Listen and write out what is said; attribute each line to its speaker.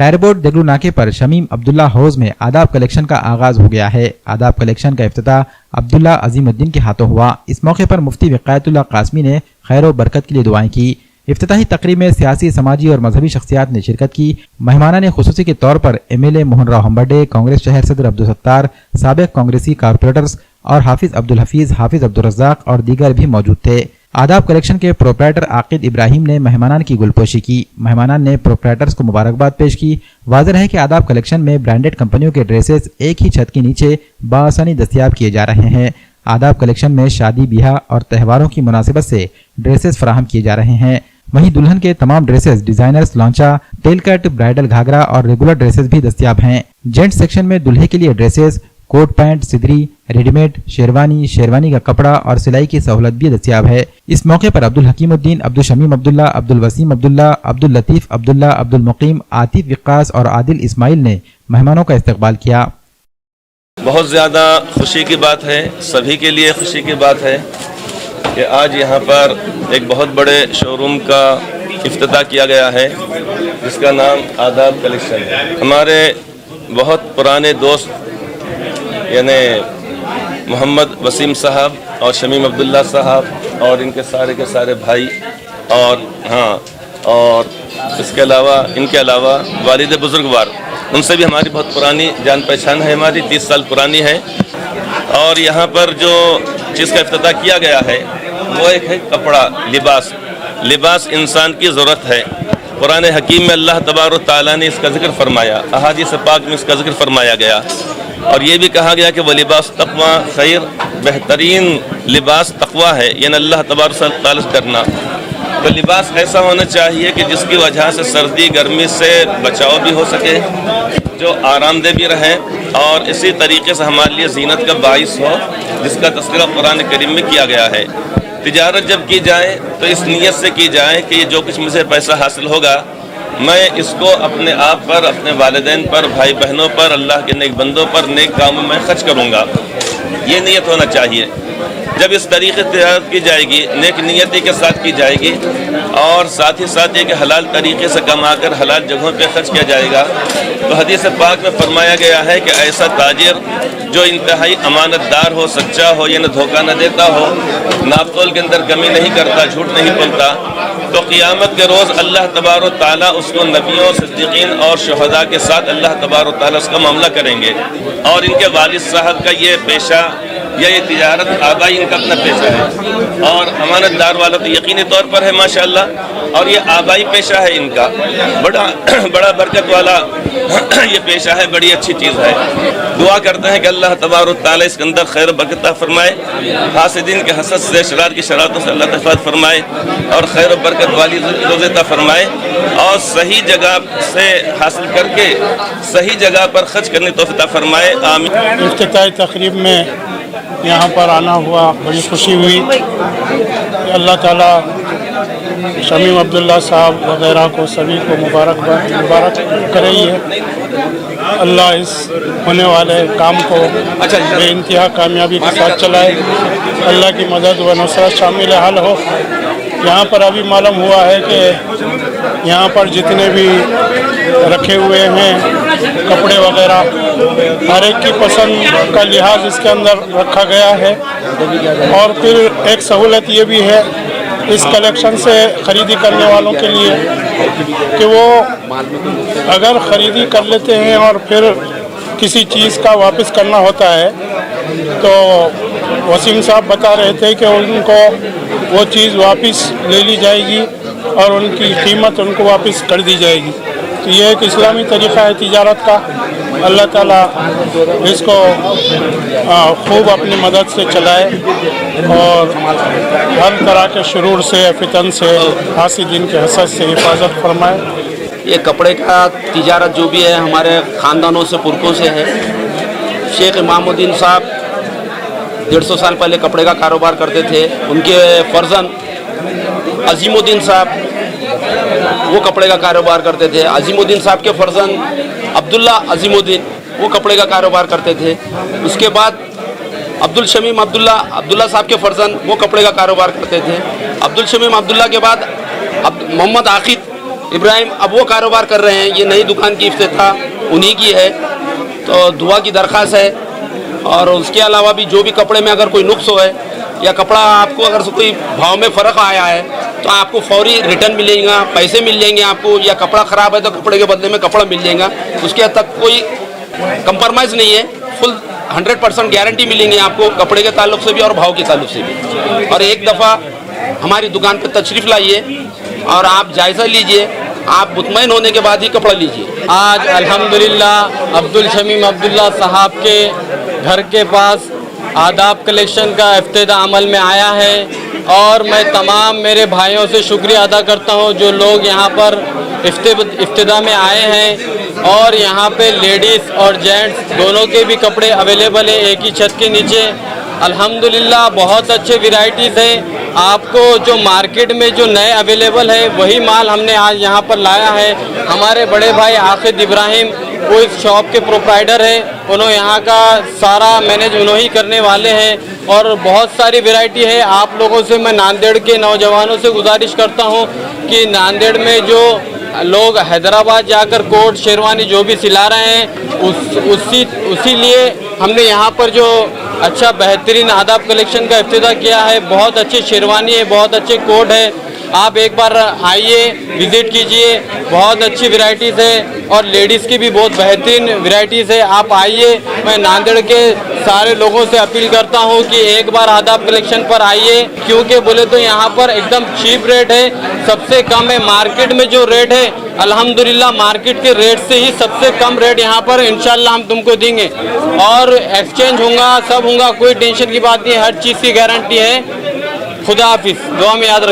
Speaker 1: Tyre board دگلو ناکے پر شمیم عبداللہ house میں آداب collection کا آغاز ہو گیا ہے۔ آداب کلیکشن کا افتتاح عبداللہ عظیم الدین کے ہاتھوں ہوا۔ اس موقع پر مفتی وقایت اللہ قاسمی نے خیر و برکت کے لیے دعائیں کی۔ افتتاحی تقریب میں سیاسی، سماجی اور مذہبی شخصیات نے شرکت کی۔ مہمانان خصوصی کے طور پر MLA موہن راؤ ہمبرڈے، کانگریس شہر صدر عبدالستار، سابق کانگریسی کارپوریٹرز اور حافظ عبدالحفیظ، حافظ عبدالرزاق اور دیگر بھی موجود تھے۔ آداب کلیکشن کے پروپرائٹر عاقد ابراہیم نے مہمانان کی گلپوشی کی۔ مہمانان نے پروپرائٹرز کو مبارکباد پیش کی۔ واضح ہے کہ آداب کلیکشن میں برانڈڈ کمپنیوں کے ڈریسز ایک ہی چھت کے نیچے بآسانی دستیاب کیے جا رہے ہیں۔ آداب کلیکشن میں شادی بیاہ اور تہواروں کی مناسبت سے ڈریسز فراہم کیے جا رہے ہیں۔ وہیں دلہن کے تمام ڈریسز ڈیزائنرز لانچا، ٹیل کٹ، برائڈل گھاگرا اور ریگولر ڈریسز بھی دستیاب ہیں۔ جینٹ سیکشن میں دلہے کے لیے ڈریسز، کوٹ پینٹ، صدری، ریڈی میڈ، شیروانی کا کپڑا اور سلائی کی سہولت بھی دستیاب ہے۔ اس موقع پر عبدالحکیم الدین، عبدالشمیم عبداللہ، عبدالوسیم عبداللہ، عبداللطیف عبداللہ، عبدالمقیم، عاطف وقاص اور عادل اسماعیل نے مہمانوں کا استقبال کیا۔
Speaker 2: بہت زیادہ خوشی کی بات ہے، سبھی کے لیے خوشی کی بات ہے کہ آج یہاں پر ایک بہت بڑے شو روم کا افتتاح کیا گیا ہے جس کا نام آداب کلیکشن ہے۔ ہمارے بہت پرانے دوست یعنی محمد وسیم صاحب اور شمیم عبداللہ صاحب اور ان کے سارے بھائی اور اس کے علاوہ ان کے علاوہ والد بزرگوار، ان سے بھی ہماری بہت پرانی جان پہچان ہے، ہماری 30 سال پرانی ہے۔ اور یہاں پر جو چیز کا افتتاح کیا گیا ہے وہ ایک ہے کپڑا، لباس انسان کی ضرورت ہے۔ قرآن حکیم میں اللہ تبارک و تعالیٰ نے اس کا ذکر فرمایا، احادیث پاک میں اس کا ذکر فرمایا گیا، اور یہ بھی کہا گیا کہ وہ لباس تقویٰ، خیر بہترین لباس تقویٰ ہے، یعنی اللہ تبارک و تعالیٰ سے ڈرنا۔ تو لباس ایسا ہونا چاہیے کہ جس کی وجہ سے سردی گرمی سے بچاؤ بھی ہو سکے، جو آرام دہ بھی رہے، اور اسی طریقے سے ہمارے لیے زینت کا باعث ہو، جس کا تذکرہ قرآن کریم میں کیا گیا ہے۔ تجارت جب کی جائے تو اس نیت سے کی جائے کہ یہ جو کچھ مجھے پیسہ حاصل ہوگا میں اس کو اپنے آپ پر، اپنے والدین پر، بھائی بہنوں پر، اللہ کے نیک بندوں پر، نیک کاموں میں خرچ کروں گا، یہ نیت ہونا چاہیے۔ جب اس طریقے سے تجارت کی جائے گی، نیک نیتی کے ساتھ کی جائے گی، اور ساتھ ہی ساتھ یہ کہ حلال طریقے سے کما کر حلال جگہوں پہ خرچ کیا جائے گا، تو حدیث پاک میں فرمایا گیا ہے کہ ایسا تاجر جو انتہائی امانت دار ہو، سچا ہو، یعنی دھوکہ نہ دیتا ہو، ناپ تول کے اندر کمی نہیں کرتا، جھوٹ نہیں بولتا، تو قیامت کے روز اللہ تبارک و تعالیٰ اس کو نبیوں، صدیقین اور شہداء کے ساتھ اللہ تبارک و تعالیٰ اس کا معاملہ کریں گے۔ اور ان کے والد صاحب کا یہ پیشہ یا یہ تجارت آبائی ان کا اپنا پیشہ ہے، اور امانت دار والا تو یقینی طور پر ہے ماشاءاللہ، اور یہ آبائی پیشہ ہے ان کا، بڑا برکت والا یہ پیشہ ہے، بڑی اچھی چیز ہے۔ دعا کرتے ہیں کہ اللہ تبارک و تعالیٰ اس کے اندر خیر و برکت فرمائے، حاسدین کے حسد سے، شرار کی شرارتوں سے اللہ حفاظت فرمائے، اور خیر و برکت والی روزی عطا فرمائے، اور صحیح جگہ سے حاصل کر کے صحیح جگہ پر خرچ کرنے کی توفیق عطا فرمائے، آمین۔
Speaker 3: افتتاحی تقریب میں یہاں پر آنا ہوا، بڑی خوشی ہوئی۔ اللہ تعالیٰ شمیم عبداللہ صاحب وغیرہ کو سبھی کو مبارک کرے، اللہ اس ہونے والے کام کو بے انتہا کامیابی کے ساتھ چلائے، اللہ کی مدد و نصرت شامل حال ہو۔ یہاں پر ابھی معلوم ہوا ہے کہ یہاں پر جتنے بھی رکھے ہوئے ہیں کپڑے وغیرہ، ہر ایک کی پسند کا لحاظ اس کے اندر رکھا گیا ہے، اور پھر ایک سہولت یہ بھی ہے اس کلیکشن سے خریدی کرنے والوں کے لیے کہ وہ اگر خریدی کر لیتے ہیں اور پھر کسی چیز کا واپس کرنا ہوتا ہے تو وسیم صاحب بتا رہے تھے کہ ان کو وہ چیز واپس لے لی جائے گی اور ان کی قیمت ان کو واپس کر دی جائے گی۔ تو یہ ایک اسلامی طریقہ ہے تجارت کا۔ اللہ تعالیٰ اس کو خوب اپنی مدد سے چلائے اور ہر طرح کے شرور سے، فتن سے، حاسدین کے حسد سے حفاظت فرمائے۔
Speaker 4: یہ کپڑے کا تجارت جو بھی ہے ہمارے خاندانوں سے، پرکوں سے ہے۔ شیخ امام الدین صاحب 150 سال پہلے کپڑے کا کاروبار کرتے تھے، ان کے فرزند عظیم الدین صاحب وہ کپڑے کا کاروبار کرتے تھے، عظیم الدین صاحب کے فرزند عبداللہ عظیم الدین وہ کپڑے کا کاروبار کرتے تھے، اس کے بعد عبدالشمیم عبداللہ صاحب کے فرزند وہ کپڑے کا کاروبار کرتے تھے، عبدالشمیم عبداللہ کے بعد محمد عاقد ابراہیم اب وہ کاروبار کر رہے ہیں. یہ نئی دکان کی افتتاح انہی کی ہے, تو دعا کی درخواست ہے. اور اس کے علاوہ بھی جو بھی کپڑے میں اگر کوئی نقص ہے یا کپڑا آپ کو اگر کوئی بھاؤ میں فرق آیا ہے تو آپ کو فوری ریٹرن ملے گا, پیسے مل جائیں گے آپ کو, یا کپڑا خراب ہے تو کپڑے کے بدلے میں کپڑا مل جائے گا. اس کے حد تک کوئی کمپرمائز نہیں ہے, فل 100% گارنٹی ملیں گے آپ کو کپڑے کے تعلق سے بھی اور بھاؤ کے تعلق سے بھی. اور ایک دفعہ ہماری دکان پہ تشریف لائیے اور آپ جائزہ لیجئے, آپ مطمئن ہونے کے بعد ہی کپڑا لیجئے.
Speaker 5: آج الحمدللہ عبدالشمیم عبداللہ صاحب کے گھر کے پاس آداب کلیکشن کا افتتاح عمل میں آیا ہے, اور میں تمام میرے بھائیوں سے شکریہ ادا کرتا ہوں جو لوگ یہاں پر افتتاح میں آئے ہیں. اور یہاں پہ لیڈیز اور جینٹس دونوں کے بھی کپڑے اویلیبل ہیں ایک ہی چھت کے نیچے. الحمدللہ بہت اچھے ورائٹیز ہیں. آپ کو جو مارکیٹ میں جو نئے اویلیبل ہے وہی مال ہم نے آج یہاں پر لایا ہے. ہمارے بڑے بھائی عاقد ابراہیم وہ اس شاپ کے پروپرائٹر ہیں, انہوں یہاں کا سارا مینیج انہوں ہی کرنے والے ہیں. اور بہت ساری ورائٹی ہے. آپ لوگوں سے میں ناندیڑ کے نوجوانوں سے گزارش کرتا ہوں کہ ناندیڑ میں جو لوگ حیدرآباد جا کر کوٹ شیروانی جو بھی سلا رہے ہیں اسی لیے ہم نے یہاں پر جو اچھا بہترین آداب کلیکشن کا افتتاح کیا ہے. بہت اچھی شیروانی ہے, بہت اچھے کوٹ ہے. آپ ایک بار آئیے, وزٹ کیجئے, بہت اچھی ورائٹیز ہے. اور لیڈیز کی بھی بہت بہترین ورائٹیز ہے. آپ آئیے. میں ناندیڑ کے سارے لوگوں سے اپیل کرتا ہوں کہ ایک بار آداب کلیکشن پر آئیے, کیونکہ بولے تو یہاں پر ایک دم چیپ ریٹ ہے, سب سے کم ہے. مارکیٹ میں جو ریٹ ہے الحمدللہ مارکیٹ کے ریٹ سے ہی سب سے کم ریٹ یہاں پر انشاءاللہ ہم تم کو دیں گے. اور ایکسچینج ہوں گا, سب ہوں گا, کوئی ٹینشن کی بات نہیں ہے, ہر چیز کی گارنٹی ہے. خدا حافظ. دعا میں یاد رکھیے.